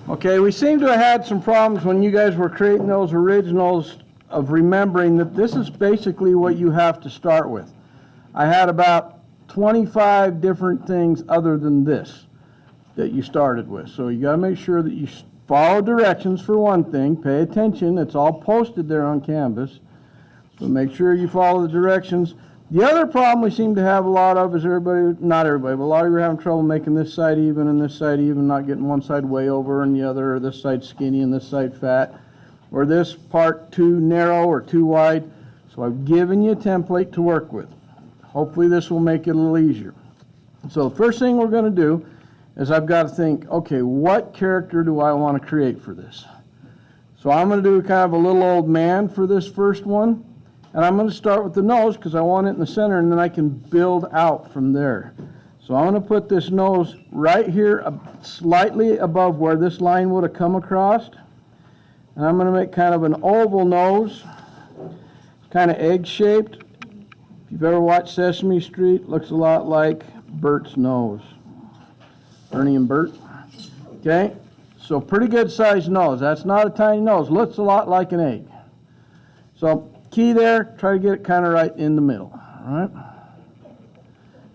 Okay, we seem to have had some problems when you guys were creating those originals of remembering that this is basically what you have to start with. I had about 25 different things other than this that you started with. So you got to make sure that you follow directions for one thing. Pay attention. It's all posted there on Canvas. So make sure you follow the directions. The other problem we seem to have a lot of is not everybody, but a lot of you are having trouble making this side even and this side even, not getting one side way over and the other, or this side skinny and this side fat, or this part too narrow or too wide. So I've given you a template to work with. Hopefully this will make it a little easier. So the first thing we're going to do is I've got to think, okay, what character do I want to create for this? So I'm going to do kind of a little old man for this first one. And I'm going to start with the nose because I want it in the center, and then I can build out from there. So I'm going to put this nose right here, slightly above where this line would have come across. And I'm going to make kind of an oval nose, kind of egg-shaped. If you've ever watched Sesame Street, it looks a lot like Bert's nose. Ernie and Bert. Okay, so pretty good sized nose. That's not a tiny nose. Looks a lot like an egg. So key there, try to get it kind of right in the middle, all right?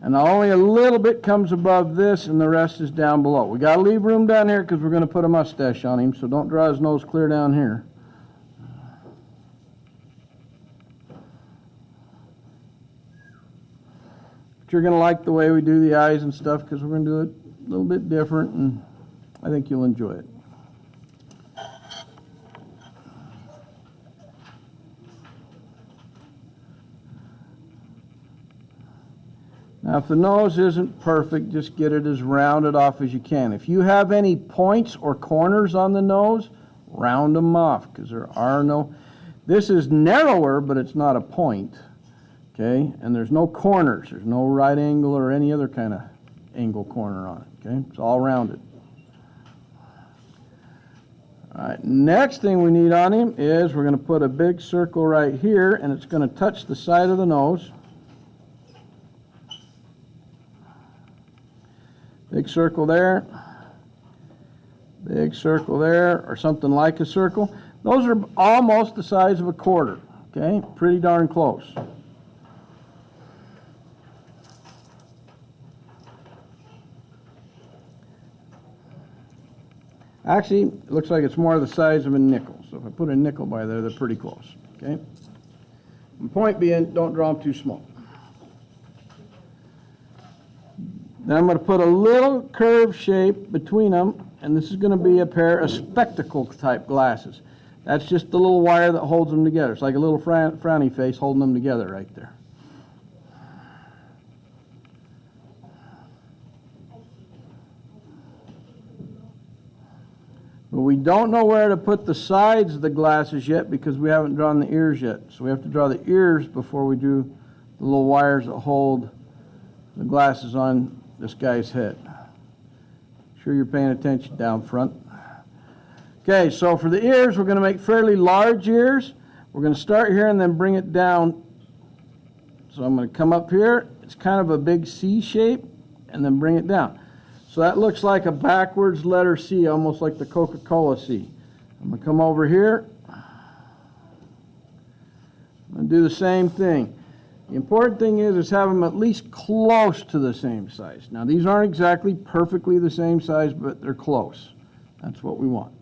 And only a little bit comes above this, and the rest is down below. We got to leave room down here because we're going to put a mustache on him, so don't draw his nose clear down here. But you're going to like the way we do the eyes and stuff because we're going to do it a little bit different, and I think you'll enjoy it. Now, if the nose isn't perfect, just get it as rounded off as you can. If you have any points or corners on the nose, round them off because there are no. This is narrower, but it's not a point. Okay? And there's no corners. There's no right angle or any other kind of angle corner on it. Okay? It's all rounded. All right, next thing we need on him is we're going to put a big circle right here, and it's going to touch the side of the nose. Big circle there, big circle there, or something like a circle. Those are almost the size of a quarter, okay? Pretty darn close. Actually, it looks like it's more the size of a nickel. So if I put a nickel by there, they're pretty close, okay? The point being, don't draw them too small. Then I'm going to put a little curved shape between them, and this is going to be a pair of spectacle-type glasses. That's just the little wire that holds them together. It's like a little frowny face holding them together right there. But we don't know where to put the sides of the glasses yet because we haven't drawn the ears yet. So we have to draw the ears before we do the little wires that hold the glasses on this guy's head. Sure you're paying attention down front. Okay, so for the ears, we're going to make fairly large ears. We're going to start here and then bring it down. So I'm going to come up here. It's kind of a big C shape, and then bring it down. So that looks like a backwards letter C, almost like the Coca-Cola C. I'm going to come over here. I'm going to do the same thing. The important thing is have them at least close to the same size. Now, these aren't exactly perfectly the same size, but they're close. That's what we want.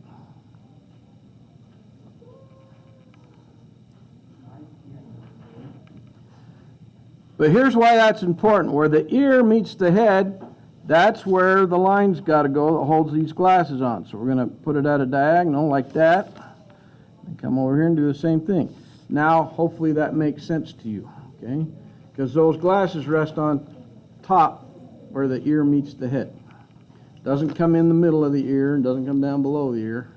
But here's why that's important. Where the ear meets the head, that's where the line's got to go that holds these glasses on. So we're going to put it at a diagonal like that. And come over here and do the same thing. Now, hopefully that makes sense to you. Okay, because those glasses rest on top where the ear meets the head. Doesn't come in the middle of the ear and doesn't come down below the ear.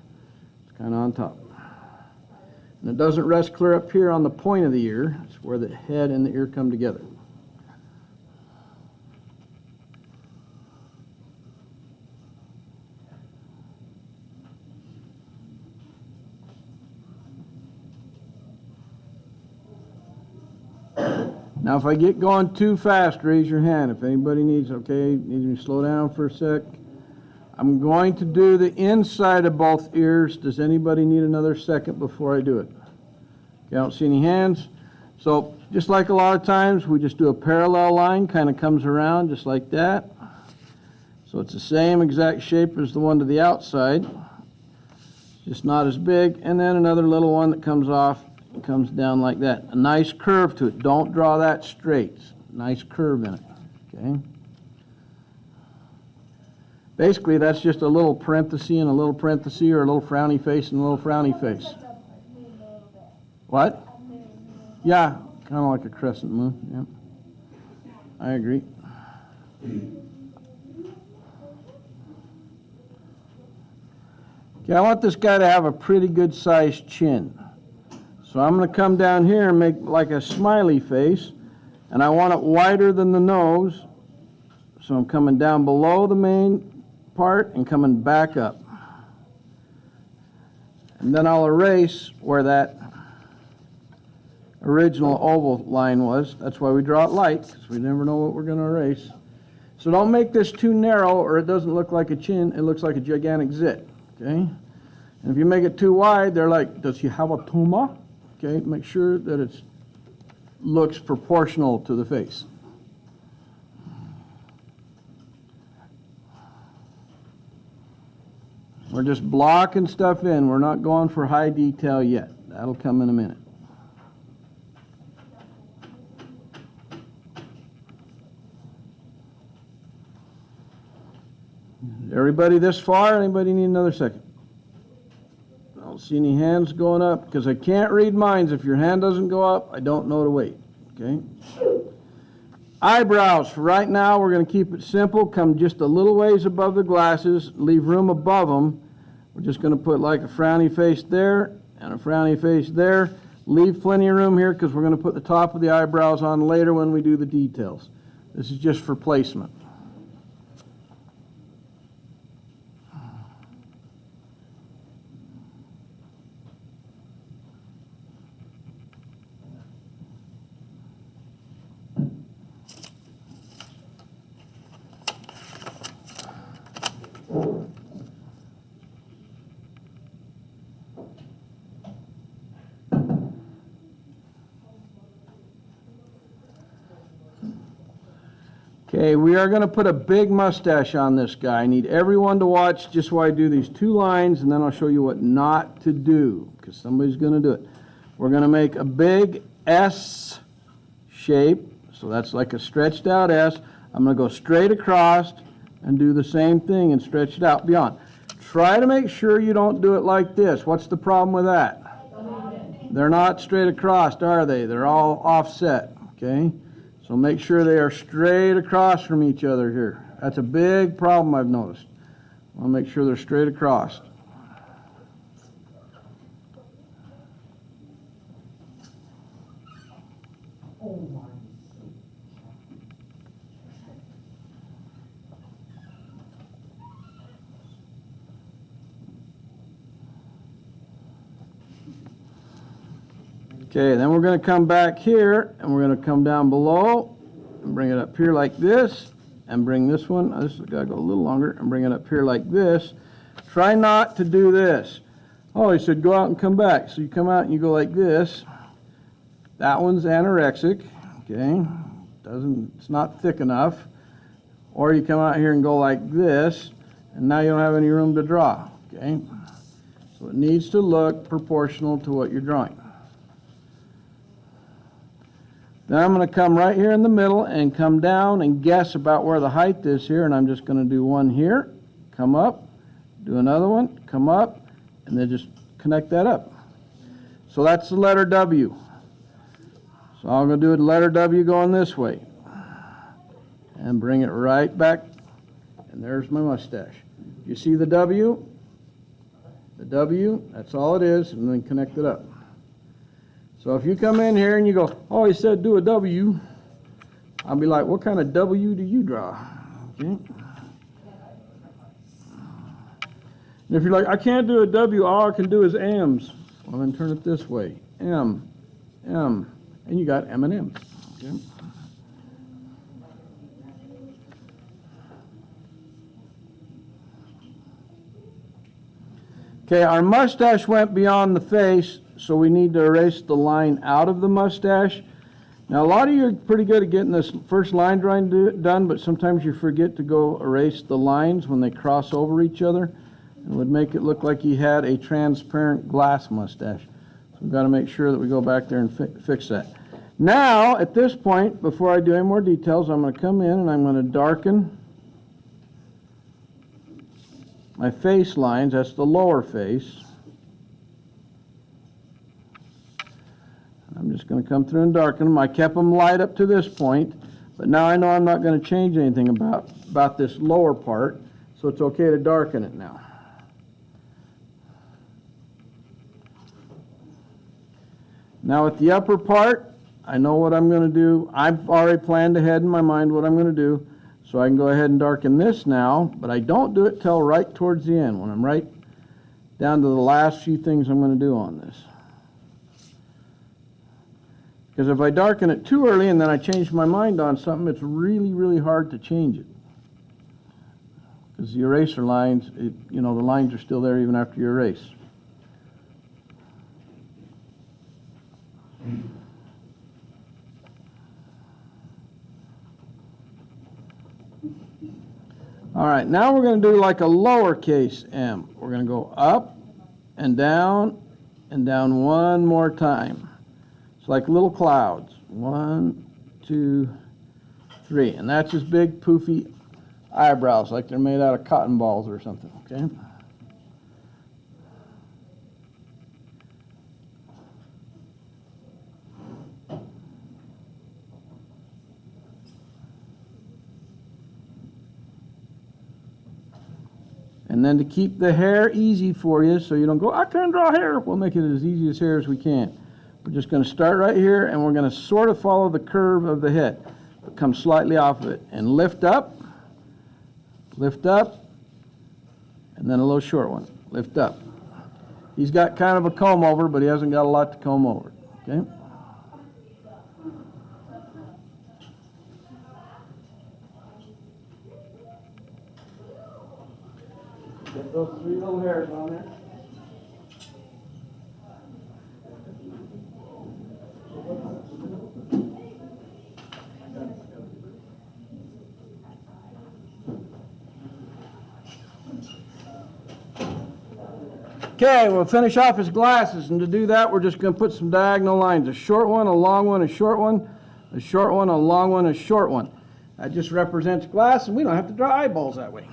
It's kind of on top. And it doesn't rest clear up here on the point of the ear. It's where the head and the ear come together. Now, if I get going too fast, raise your hand. If anybody needs me to slow down for a sec. I'm going to do the inside of both ears. Does anybody need another second before I do it? Okay, I don't see any hands. So just like a lot of times, we just do a parallel line, kind of comes around just like that. So it's the same exact shape as the one to the outside, just not as big. And then another little one that comes off and comes down like that. A nice curve to it. Don't draw that straight. Nice curve in it, okay? Basically, that's just a little parenthesis and a little parenthesis, or a little frowny face and a little frowny face. What? Yeah, kind of like a crescent moon, yeah. I agree. Okay, I want this guy to have a pretty good sized chin. So I'm going to come down here and make like a smiley face, and I want it wider than the nose. So I'm coming down below the main part and coming back up. And then I'll erase where that original oval line was. That's why we draw it light, because we never know what we're going to erase. So don't make this too narrow, or it doesn't look like a chin, it looks like a gigantic zit. Okay? And if you make it too wide, they're like, does he have a tumor? Okay, make sure that it looks proportional to the face. We're just blocking stuff in. We're not going for high detail yet. That'll come in a minute. Everybody this far? Anybody need another second? I don't see any hands going up because I can't read minds. If your hand doesn't go up, I don't know to wait. Okay? Eyebrows. For right now, we're going to keep it simple. Come just a little ways above the glasses. Leave room above them. We're just going to put like a frowny face there and a frowny face there. Leave plenty of room here because we're going to put the top of the eyebrows on later when we do the details. This is just for placement. Okay, we are going to put a big mustache on this guy. I need everyone to watch just while I do these two lines, and then I'll show you what not to do, because somebody's going to do it. We're going to make a big S shape, so that's like a stretched out S. I'm going to go straight across and do the same thing and stretch it out beyond. Try to make sure you don't do it like this. What's the problem with that? They're not straight across, are they? They're all offset, okay? So make sure they are straight across from each other here. That's a big problem I've noticed. I'll make sure they're straight across. Okay, then we're going to come back here, and we're going to come down below and bring it up here like this, and bring this one, this has got to go a little longer, and bring it up here like this. Try not to do this. Oh, he said go out and come back. So you come out and you go like this. That one's anorexic, okay? It's not thick enough. Or you come out here and go like this, and now you don't have any room to draw, okay? So it needs to look proportional to what you're drawing. Then I'm going to come right here in the middle and come down and guess about where the height is here, and I'm just going to do one here, come up, do another one, come up, and then just connect that up. So that's the letter W. So I'm going to do the letter W going this way and bring it right back, and there's my mustache. You see the W? The W, that's all it is, and then connect it up. So if you come in here and you go, oh, he said do a W, I'll be like, what kind of W do you draw? Okay. And if you're like, I can't do a W, all I can do is M's. Well, then turn it this way. M, M, and you got M and M's. Okay. Okay, our mustache went beyond the face, so we need to erase the line out of the mustache. Now, a lot of you are pretty good at getting this first line drawing done, but sometimes you forget to go erase the lines when they cross over each other. It would make it look like he had a transparent glass mustache. So we've got to make sure that we go back there and fix that. Now, at this point, before I do any more details, I'm going to come in and I'm going to darken my face lines. That's the lower face. I'm just going to come through and darken them. I kept them light up to this point, but now I know I'm not going to change anything about this lower part, so it's okay to darken it now. Now with the upper part, I know what I'm going to do. I've already planned ahead in my mind what I'm going to do, so I can go ahead and darken this now, but I don't do it till right towards the end, when I'm right down to the last few things I'm going to do on this. Because if I darken it too early and then I change my mind on something, it's really, really hard to change it. Because the eraser lines, the lines are still there even after you erase. All right, now we're going to do like a lowercase m. We're going to go up and down one more time. It's like little clouds. 1, 2, 3. And that's his big poofy eyebrows, like they're made out of cotton balls or something, okay? And then to keep the hair easy for you, so you don't go, I can't draw hair, we'll make it as easy as hair as we can. We're just going to start right here, and we're going to sort of follow the curve of the head, but come slightly off of it, and lift up, and then a little short one, lift up. He's got kind of a comb over, but he hasn't got a lot to comb over, okay? Get those 3 little hairs on there. Okay, we'll finish off his glasses, and to do that, we're just going to put some diagonal lines. A short one, a long one, a short one, a short one, a long one, a short one. That just represents glass, and we don't have to draw eyeballs that way.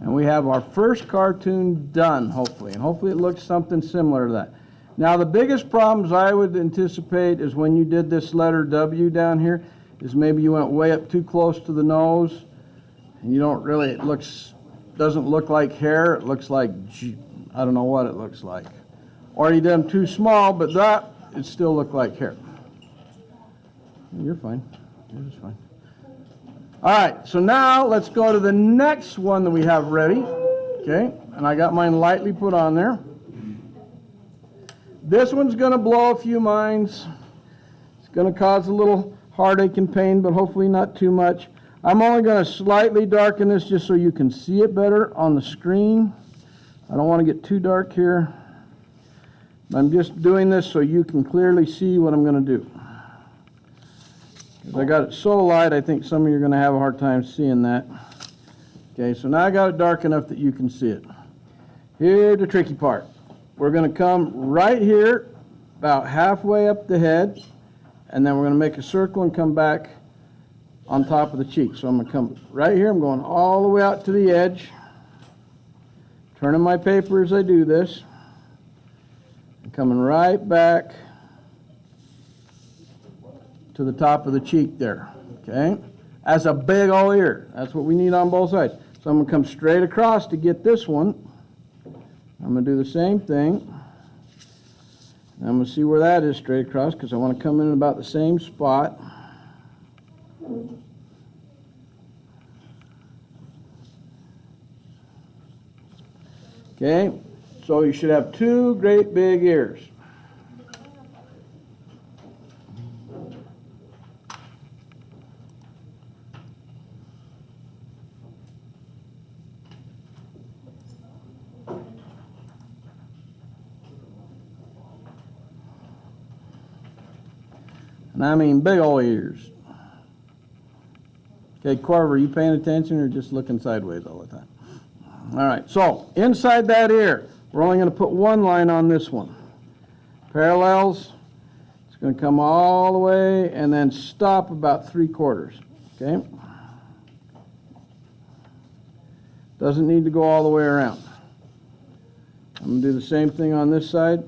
And we have our first cartoon done, hopefully, and hopefully it looks something similar to that. Now, the biggest problems I would anticipate is when you did this letter W down here, is maybe you went way up too close to the nose, and you don't really, doesn't look like hair, it looks like, I don't know what it looks like. Or you did them too small, but it still looked like hair. You're fine, you're just fine. All right, so now let's go to the next one that we have ready, okay? And I got mine lightly put on there. This one's going to blow a few minds. It's going to cause a little heartache and pain, but hopefully not too much. I'm only going to slightly darken this just so you can see it better on the screen. I don't want to get too dark here. I'm just doing this so you can clearly see what I'm going to do. Because I got it so light, I think some of you are going to have a hard time seeing that. Okay, so now I got it dark enough that you can see it. Here's the tricky part. We're going to come right here, about halfway up the head, and then we're going to make a circle and come back on top of the cheek. So I'm going to come right here. I'm going all the way out to the edge, turning my paper as I do this, and coming right back to the top of the cheek there, okay? That's a big old ear. That's what we need on both sides. So I'm going to come straight across to get this one. I'm going to do the same thing. I'm going to see where that is straight across because I want to come in about the same spot. Okay, so you should have 2 great big ears. And I mean big old ears. Okay, Corver, are you paying attention or just looking sideways all the time? All right, so inside that ear, we're only going to put one line on this one. Parallels, it's going to come all the way and then stop about 3/4, okay? Doesn't need to go all the way around. I'm going to do the same thing on this side.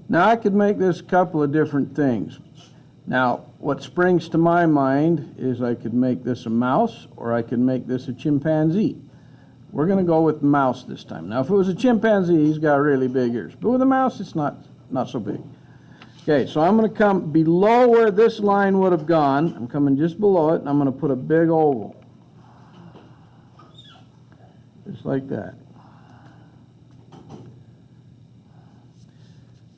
Now I could make this a couple of different things. Now what springs to my mind is I could make this a mouse or I could make this a chimpanzee. We're going to go with mouse this time. Now if it was a chimpanzee, he's got really big ears, but with a mouse it's not so big. Okay, so I'm going to come below where this line would have gone. I'm coming just below it and I'm going to put a big oval. Just like that.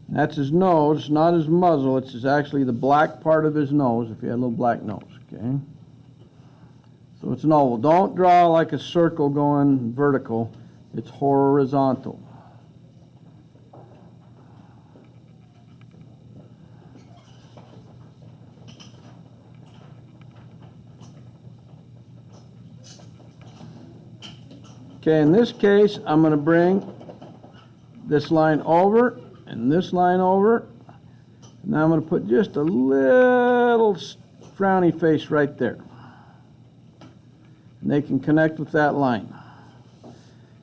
That's his nose, not his muzzle. It's actually the black part of his nose, if he had a little black nose, okay? So it's an oval. Don't draw like a circle going vertical. It's horizontal. Okay, in this case, I'm going to bring this line over and this line over. Now I'm going to put just a little frowny face right there. And they can connect with that line.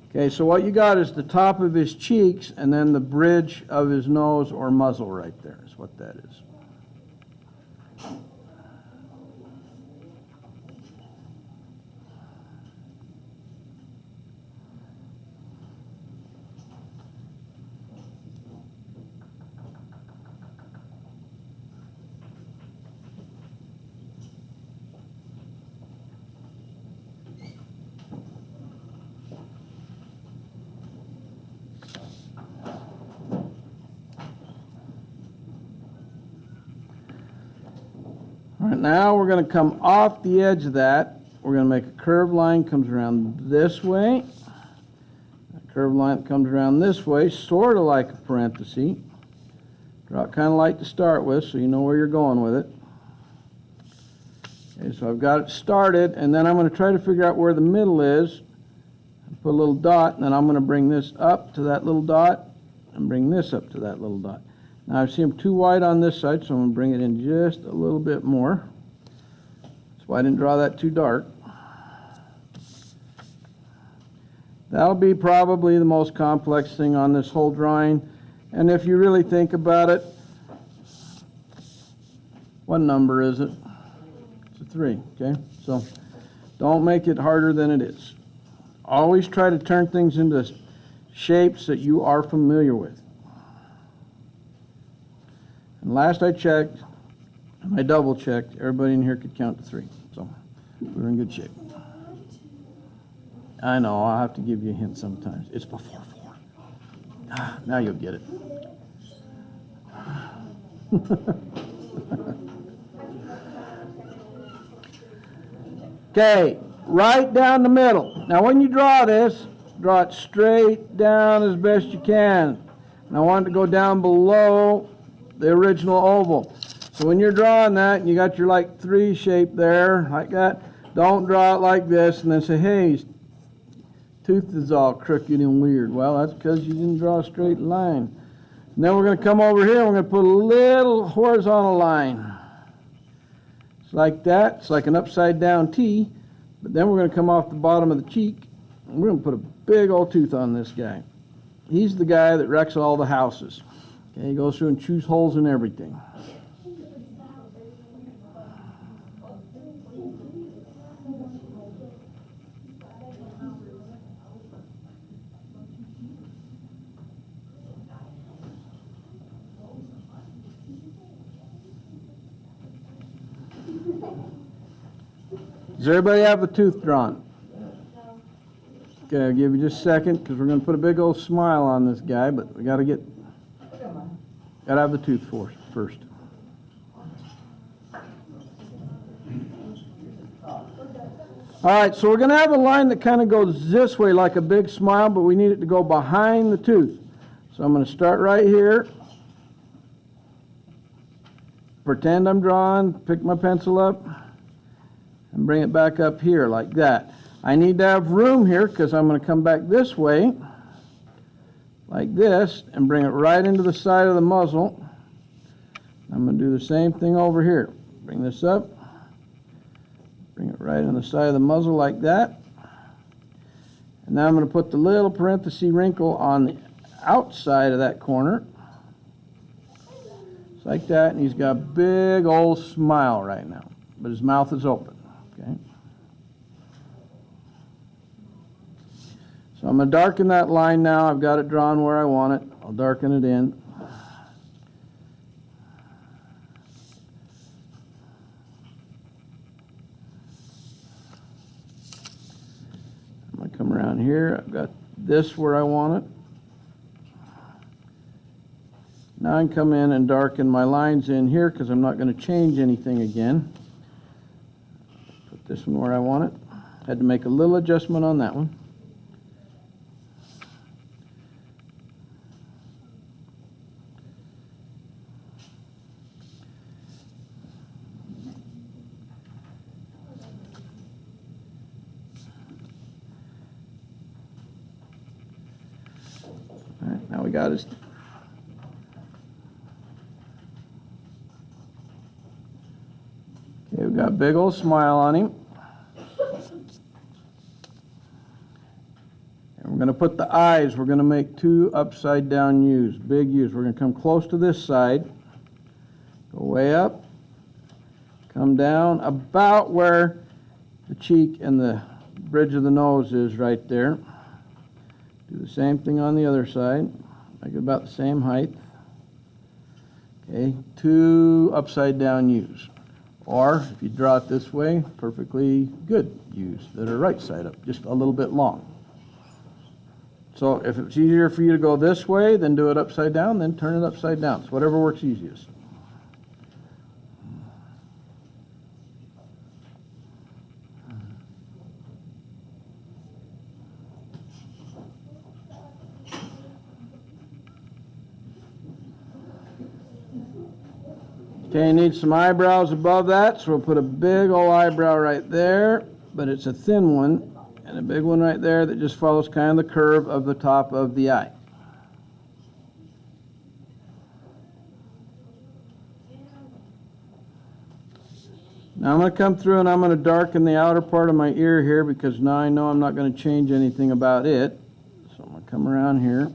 Okay, so what you got is the top of his cheeks and then the bridge of his nose or muzzle right there is what that is. All right, now we're going to come off the edge of that. We're going to make a curved line, comes around this way. A curved line that comes around this way, sort of like a parenthesis. Draw it kind of light to start with so you know where you're going with it. Okay, so I've got it started, and then I'm going to try to figure out where the middle is. Put a little dot, and then I'm going to bring this up to that little dot and bring this up to that little dot. Now I see them too wide on this side, so I'm going to bring it in just a little bit more. That's why I didn't draw that too dark. That'll be probably the most complex thing on this whole drawing. And if you really think about it, what number is it? It's a 3, okay? So don't make it harder than it is. Always try to turn things into shapes that you are familiar with. And last I checked, and I double checked, everybody in here could count to 3. So we're in good shape. I know, I'll have to give you a hint sometimes. It's before 4. Now you'll get it. Okay, right down the middle. Now when you draw this, draw it straight down as best you can. And I want it to go down below the original oval. So when you're drawing that, and you got your like 3 shape there, like that, don't draw it like this and then say, hey, his tooth is all crooked and weird. Well, that's because you didn't draw a straight line. And then we're going to come over here, and we're going to put a little horizontal line. It's like that. It's like an upside down T. But then we're going to come off the bottom of the cheek, and we're going to put a big old tooth on this guy. He's the guy that wrecks all the houses. Okay, he goes through and chews holes in everything. Does everybody have the tooth drawn? Okay, I'll give you just a second because we're going to put a big old smile on this guy, but we got to have the tooth first. All right, so we're going to have a line that kind of goes this way like a big smile, but we need it to go behind the tooth. So I'm going to start right here. Pretend I'm drawing, pick my pencil up, and bring it back up here like that. I need to have room here because I'm going to come back this way, like this, and bring it right into the side of the muzzle. I'm going to do the same thing over here. Bring this up, bring it right in the side of the muzzle like that. And now I'm going to put the little parenthesis wrinkle on the outside of that corner. It's like that, and he's got a big old smile right now, but his mouth is open. Okay. So I'm going to darken that line now. I've got it drawn where I want it. I'll darken it in. I'm going to come around here. I've got this where I want it. Now I can come in and darken my lines in here because I'm not going to change anything again. Put this one where I want it. Had to make a little adjustment on that one. All right, now we got his. Okay, we've got a big old smile on him. And we're going to put the eyes, we're going to make two upside down U's, big U's. We're going to come close to this side, go way up, come down about where the cheek and the bridge of the nose is right there. Do the same thing on the other side, make it about the same height. Okay, two upside down U's. Or, if you draw it this way, perfectly good U's that are right side up, just a little bit long. So if it's easier for you to go this way, then do it upside down, then turn it upside down. So whatever works easiest. Okay, you need some eyebrows above that, so we'll put a big old eyebrow right there, but it's a thin one, and a big one right there that just follows kind of the curve of the top of the eye. Now I'm going to come through and I'm going to darken the outer part of my ear here because now I know I'm not going to change anything about it. So I'm going to come around here,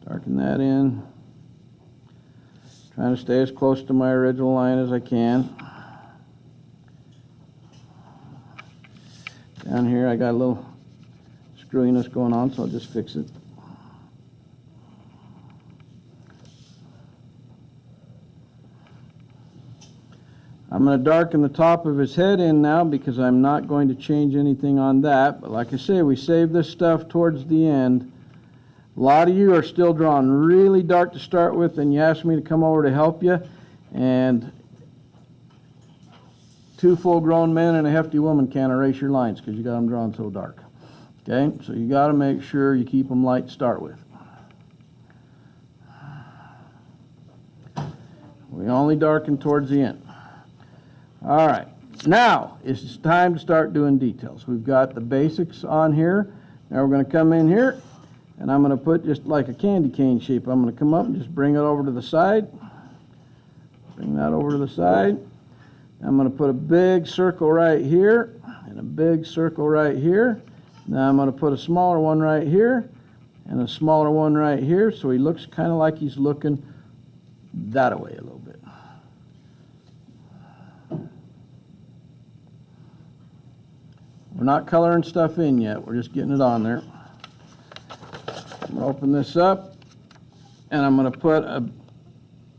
darken that in. Trying to stay as close to my original line as I can. Down here I got a little screwiness going on, so I'll just fix it. I'm going to darken the top of his head in now because I'm not going to change anything on that. But like I say, we save this stuff towards the end. A lot of you are still drawing really dark to start with, and you asked me to come over to help you, and two full-grown men and a hefty woman can't erase your lines because you got them drawn so dark. Okay, so you got to make sure you keep them light to start with. We only darken towards the end. All right, now it's time to start doing details. We've got the basics on here. Now we're going to come in here. And I'm going to put just like a candy cane shape. I'm going to come up and just bring it over to the side. Bring that over to the side. I'm going to put a big circle right here and a big circle right here. Now I'm going to put a smaller one right here and a smaller one right here, so he looks kind of like he's looking that way a little bit. We're not coloring stuff in yet. We're just getting it on there. I'm going to open this up, and I'm going to put a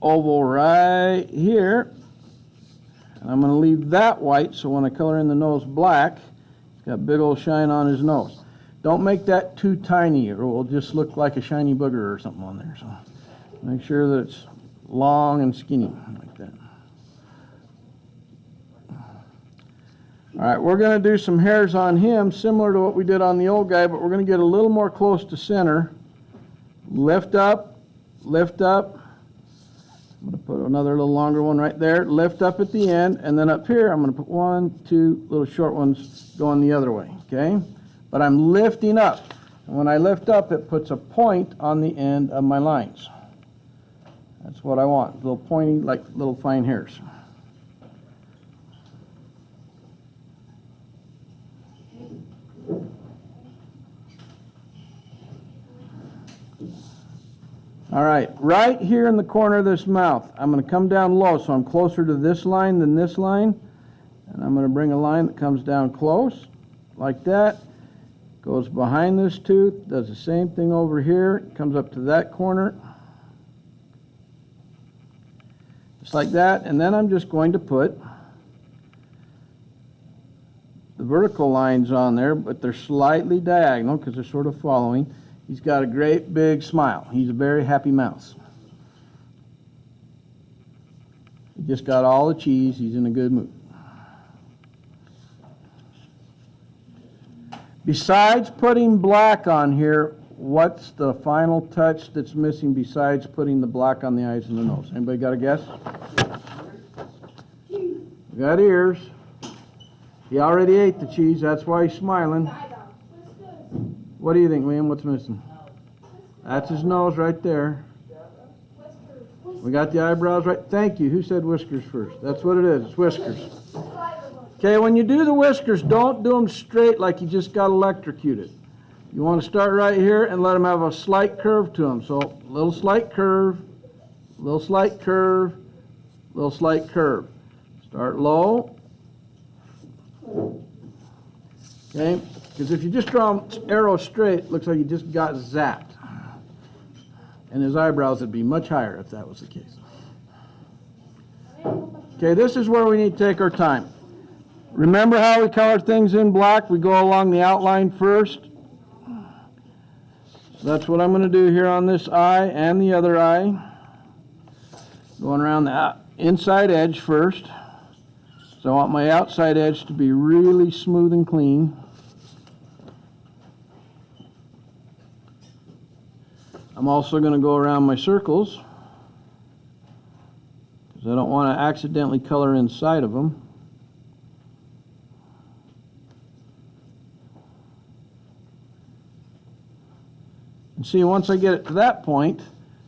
oval right here. And I'm going to leave that white, so when I color in the nose black, it's got big old shine on his nose. Don't make that too tiny, or it will just look like a shiny booger or something on there. So make sure that it's long and skinny, like that. All right, we're going to do some hairs on him, similar to what we did on the old guy, but we're going to get a little more close to center. Lift up, lift up. I'm going to put another little longer one right there. Lift up at the end, and then up here, I'm going to put 1, 2 little short ones going the other way, okay? But I'm lifting up. And when I lift up, it puts a point on the end of my lines. That's what I want, little pointy, like little fine hairs. All right here in the corner of this mouth, I'm going to come down low, so I'm closer to this line than this line. And I'm going to bring a line that comes down close, like that. Goes behind this tooth, does the same thing over here, comes up to that corner. Just like that, and then I'm just going to put the vertical lines on there, but they're slightly diagonal because they're sort of following. He's got a great big smile. He's a very happy mouse. He just got all the cheese. He's in a good mood. Besides putting black on here, what's the final touch that's missing besides putting the black on the eyes and the nose? Anybody got a guess? We got ears. He already ate the cheese. That's why he's smiling. What do you think, Liam? What's missing? That's his nose right there. We got the eyebrows right. Thank you. Who said whiskers first? That's what it is. It's whiskers. Okay, when you do the whiskers, don't do them straight like you just got electrocuted. You want to start right here and let them have a slight curve to them. So, little slight curve, little slight curve, little slight curve. Start low. Okay, because if you just draw arrows straight, it looks like you just got zapped. And his eyebrows would be much higher if that was the case. Okay, this is where we need to take our time. Remember how we color things in black? We go along the outline first. So that's what I'm going to do here on this eye and the other eye. Going around the inside edge first. So I want my outside edge to be really smooth and clean. I'm also going to go around my circles because I don't want to accidentally color inside of them. And see, once I get it to that point,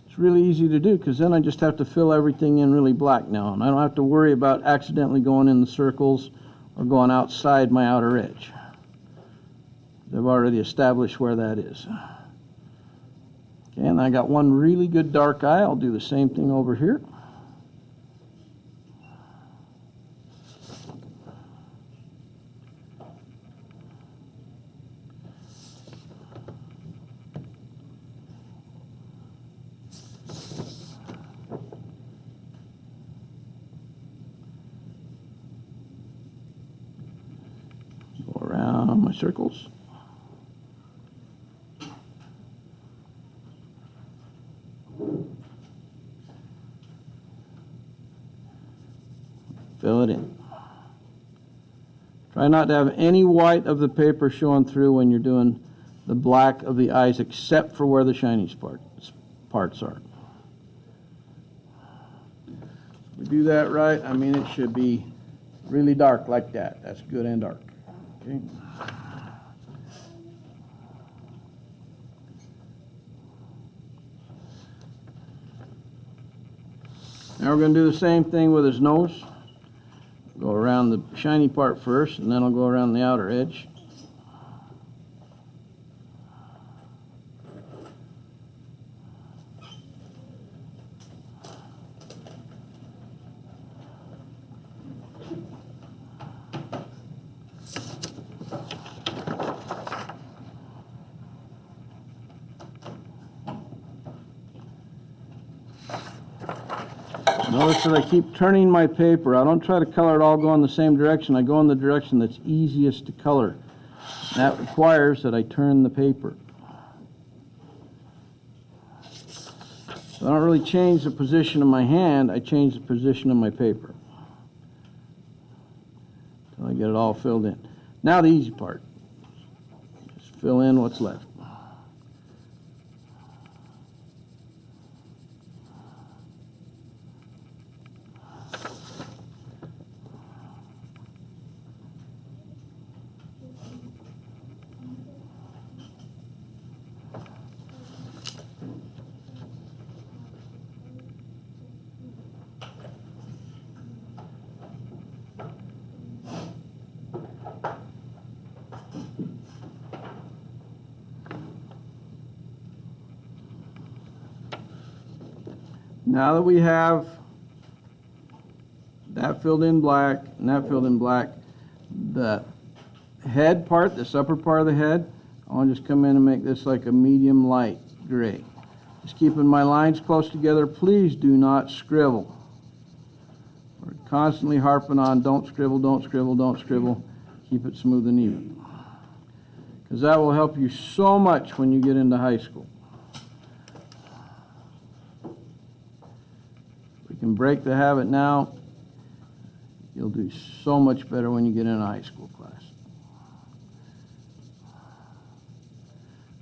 it's really easy to do because then I just have to fill everything in really black now, and I don't have to worry about accidentally going in the circles or going outside my outer edge. I've already established where that is. Okay, and I got one really good dark eye. I'll do the same thing over here. Go around my circles. Fill it in. Try not to have any white of the paper showing through when you're doing the black of the eyes, except for where the shiny parts are. If we do that right, I mean it should be really dark like that. That's good and dark. Okay. Now we're going to do the same thing with his nose. Go around the shiny part first, and then I'll go around the outer edge. Notice that I keep turning my paper. I don't try to color it all go in the same direction. I go in the direction that's easiest to color. That requires that I turn the paper. So I don't really change the position of my hand, I change the position of my paper. Until I get it all filled in. Now the easy part. Just fill in what's left. Now that we have that filled in black and that filled in black, the head part, this upper part of the head, I want to just come in and make this like a medium light gray. Just keeping my lines close together. Please do not scribble. We're constantly harping on don't scribble, don't scribble, don't scribble. Keep it smooth and even. Because that will help you so much when you get into high school. We can break the habit now. You'll do so much better when you get in a high school class.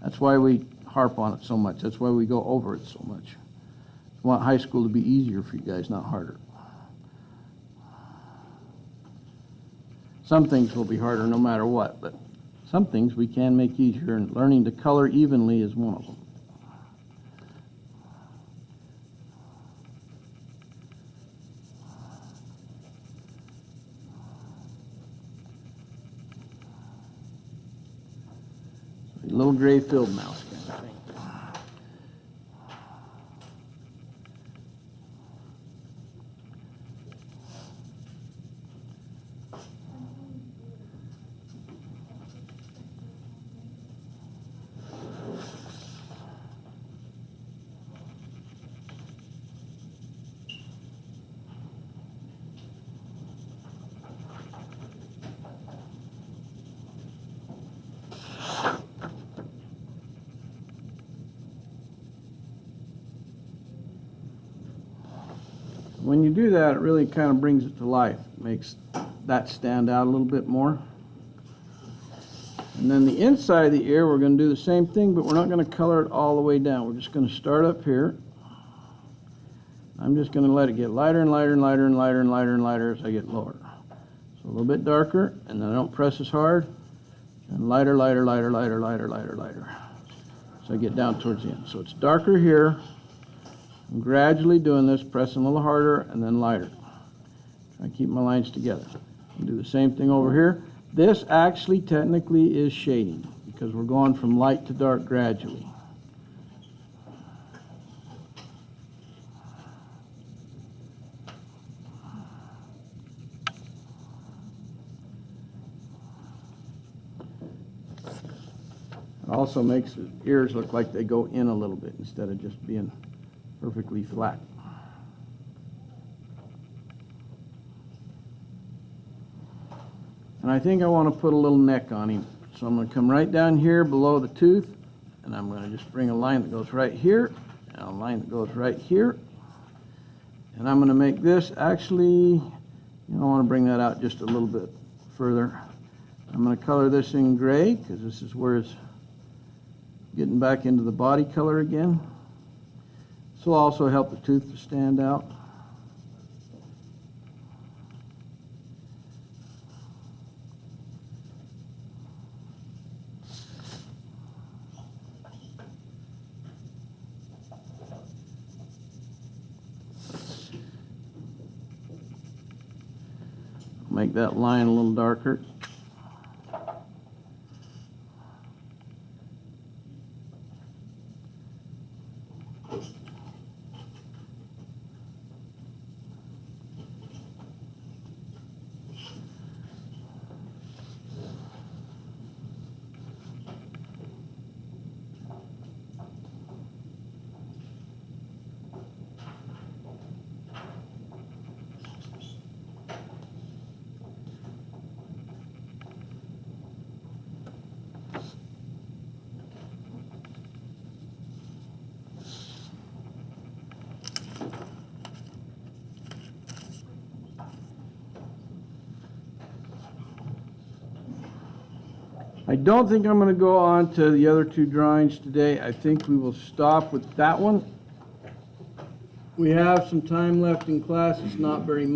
That's why we harp on it so much. That's why we go over it so much. We want high school to be easier for you guys, not harder. Some things will be harder no matter what, but some things we can make easier, and learning to color evenly is one of them. A little gray field mouse kind of thing. When you do that, it really kind of brings it to life. It makes that stand out a little bit more. And then the inside of the ear, we're going to do the same thing, but we're not going to color it all the way down. We're just going to start up here. I'm just going to let it get lighter and lighter and lighter and lighter and lighter and lighter as I get lower. So a little bit darker, and then I don't press as hard. And lighter, lighter, lighter, lighter, lighter, lighter, lighter. So I get down towards the end. So it's darker here. I'm gradually doing this, pressing a little harder and then lighter. Try to keep my lines together. I'll do the same thing over here. This actually technically is shading because we're going from light to dark gradually. It also makes the ears look like they go in a little bit instead of just being perfectly flat. And I think I want to put a little neck on him. So I'm going to come right down here below the tooth, and I'm going to just bring a line that goes right here, and a line that goes right here. And I'm going to make this actually, I want to bring that out just a little bit further. I'm going to color this in gray, because this is where it's getting back into the body color again. This will also help the tooth to stand out. Make that line a little darker. I don't think I'm going to go on to the other two drawings today. I think we will stop with that one. We have some time left in class. It's not very much.